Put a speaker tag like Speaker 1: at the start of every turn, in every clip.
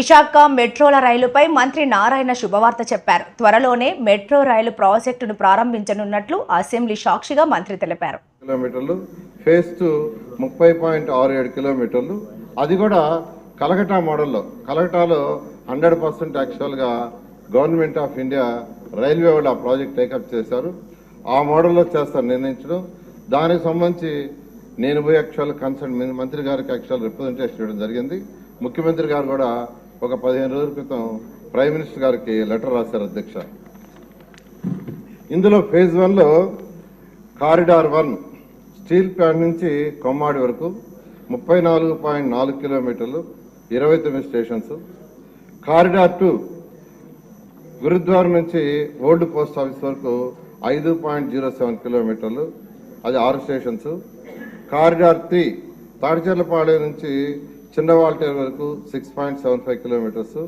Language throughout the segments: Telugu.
Speaker 1: విశాఖ మెట్రోల రైలుపై మంత్రి నారాయణ శుభవార్త చెప్పారు. త్వరలోనే మెట్రో రైలు ప్రాజెక్టును ప్రారంభించనున్నట్లు అసెంబ్లీ సాక్షిగా మంత్రి తెలిపారు.
Speaker 2: కిలోమీటర్లు ఫేజ్ 2 30.67 కిలోమీటర్లు, అది కూడా కలకటా మోడల్లో. కలకటాలో 100% యాక్చువల్గా గవర్నమెంట్ ఆఫ్ ఇండియా రైల్వే వాళ్ళు ఆ ప్రాజెక్ట్ టేకప్ చేశారు. ఆ మోడల్లో చేస్తారు నిర్ణయించడం. దానికి సంబంధించి నేను పోయి యాక్చువల్ కన్సర్న్ మంత్రి గారికి యాక్చువల్ రిప్రజెంటేషన్ ఇవ్వడం జరిగింది. ముఖ్యమంత్రి గారు కూడా ఒక 15 రోజుల క్రితం ప్రైమ్ మినిస్టర్ గారికి లెటర్ రాశారు అధ్యక్ష. ఇందులో ఫేజ్ 1లో కారిడార్ 1 స్టీల్ ప్లాంట్ నుంచి కొమ్మాడి వరకు 34.4 కిలోమీటర్లు, 29 స్టేషన్స్. కారిడార్ 2 గురుద్వారం నుంచి ఓల్డ్ పోస్ట్ ఆఫీస్ వరకు 5.07 కిలోమీటర్లు, అది 6 స్టేషన్స్. కారిడార్ 3 తాడిచెర్లపాలెం నుంచి చిన్నవాల్టేరు వరకు 6.75 కిలోమీటర్స్,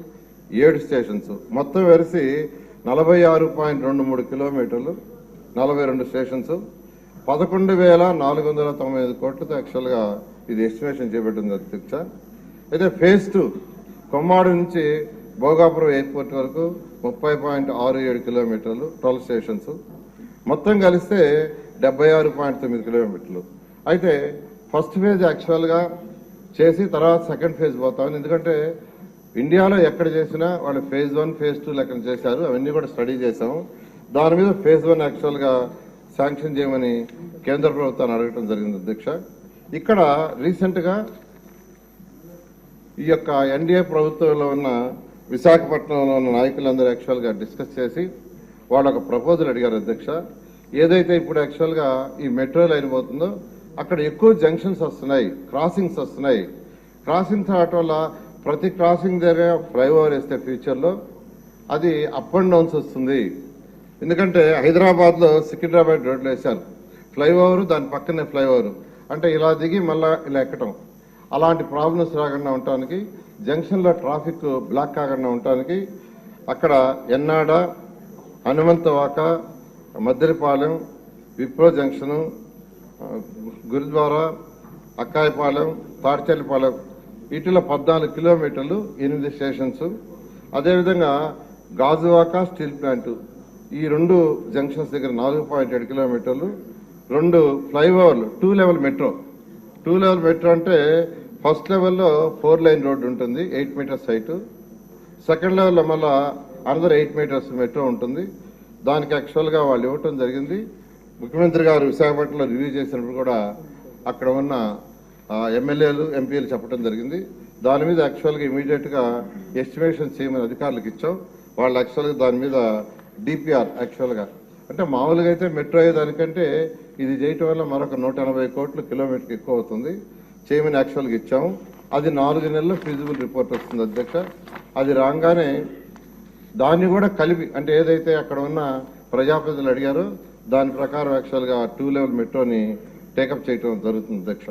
Speaker 2: 7 స్టేషన్స్. మొత్తం వెరిసి 46.23 కిలోమీటర్లు, 42 స్టేషన్స్. 11,495 కోట్లతో యాక్చువల్గా ఇది ఎస్టిమేషన్ చేపట్టింది అధ్యక్ష. అయితే ఫేజ్ 2 కొమ్మాడు నుంచి భోగాపురం ఎయిర్పోర్ట్ వరకు 30.67 కిలోమీటర్లు, 12 స్టేషన్స్. మొత్తం కలిస్తే 76.9 కిలోమీటర్లు. అయితే ఫస్ట్ ఫేజ్ యాక్చువల్గా చేసి తర్వాత సెకండ్ ఫేజ్ పోతామని, ఎందుకంటే ఇండియాలో ఎక్కడ చేసినా వాళ్ళు ఫేజ్ 1 ఫేజ్ 2 లెక్కన చేశారు. అవన్నీ కూడా స్టడీ చేశాము. దాని మీద ఫేజ్ 1 యాక్చువల్గా శాంక్షన్ చేయమని కేంద్ర ప్రభుత్వాన్ని అడగటం జరిగింది అధ్యక్ష. ఇక్కడ రీసెంట్గా ఈ యొక్క ఎన్డీఏ ప్రభుత్వంలో ఉన్న విశాఖపట్నంలో ఉన్న నాయకులందరూ యాక్చువల్గా డిస్కస్ చేసి వాళ్ళు ఒక ప్రపోజల్ అడిగారు అధ్యక్ష. ఏదైతే ఇప్పుడు యాక్చువల్గా ఈ మెట్రో లైన్ పోతుందో అక్కడ ఎక్కువ జంక్షన్స్ వస్తున్నాయి, క్రాసింగ్స్ వస్తున్నాయి. క్రాసింగ్స్ రావటం వల్ల ప్రతి క్రాసింగ్ దగ్గర ఫ్లైఓవర్ వేస్తే ఫ్యూచర్లో అది అప్ అండ్ డౌన్స్ వస్తుంది. ఎందుకంటే హైదరాబాద్లో సికింద్రాబాద్ రోడ్లు వేశారు, ఫ్లైఓవర్ దాని పక్కనే ఫ్లైఓవర్, అంటే ఇలా దిగి మళ్ళా ఇలా ఎక్కటం. అలాంటి ప్రాబ్లమ్స్ రాకుండా ఉండటానికి, జంక్షన్లో ట్రాఫిక్ బ్లాక్ కాకుండా ఉండటానికి అక్కడ ఎన్నాడ, హనుమంతవాక, మద్దెలపాలెం, విప్రో జంక్షను, గురుద్వారా, అక్కాయపాలెం, తాడిచెర్లపాలెం వీటిలో 14 కిలోమీటర్లు, 8 స్టేషన్స్. అదేవిధంగా గాజువాక స్టీల్ ప్లాంటు ఈ 2 జంక్షన్స్ దగ్గర 4.7 కిలోమీటర్లు, 2 ఫ్లైఓవర్లు, 2 లెవెల్ మెట్రో. 2 లెవెల్ మెట్రో అంటే ఫస్ట్ లెవెల్లో 4 లైన్ రోడ్డు ఉంటుంది, 8 మీటర్స్ హైట్. సెకండ్ లెవెల్లో మళ్ళీ అనదర్ 8 మీటర్స్ మెట్రో ఉంటుంది. దానికి యాక్చువల్గా వాళ్ళు ఇవ్వటం జరిగింది. ముఖ్యమంత్రి గారు విశాఖపట్నంలో రివ్యూ చేసినప్పుడు కూడా అక్కడ ఉన్న ఎమ్మెల్యేలు, ఎంపీలు చెప్పడం జరిగింది. దాని మీద యాక్చువల్గా ఇమీడియట్గా ఎస్టిమేషన్ చేయమని అధికారులకు ఇచ్చాం. వాళ్ళు యాక్చువల్గా దాని మీద డిపిఆర్ యాక్చువల్గా అంటే మామూలుగా అయితే మెట్రో అయ్యేదానికంటే ఇది చేయటం వల్ల మరొక 180 కోట్లు కిలోమీటర్కి ఎక్కువ అవుతుంది, చేయమని యాక్చువల్గా ఇచ్చాము. అది 4 నెలల్లో ఫీజిబుల్ రిపోర్ట్ వస్తుంది అధ్యక్ష. అది రాగానే దాన్ని కూడా కలిపి, అంటే ఏదైతే అక్కడ ఉన్న ప్రజాప్రతినిధులు అడిగారో దాని ప్రకారం యాక్చువల్గా 2 లెవెల్ మెట్రోని టేకప్ చేయడం జరుగుతుంది అధ్యక్ష.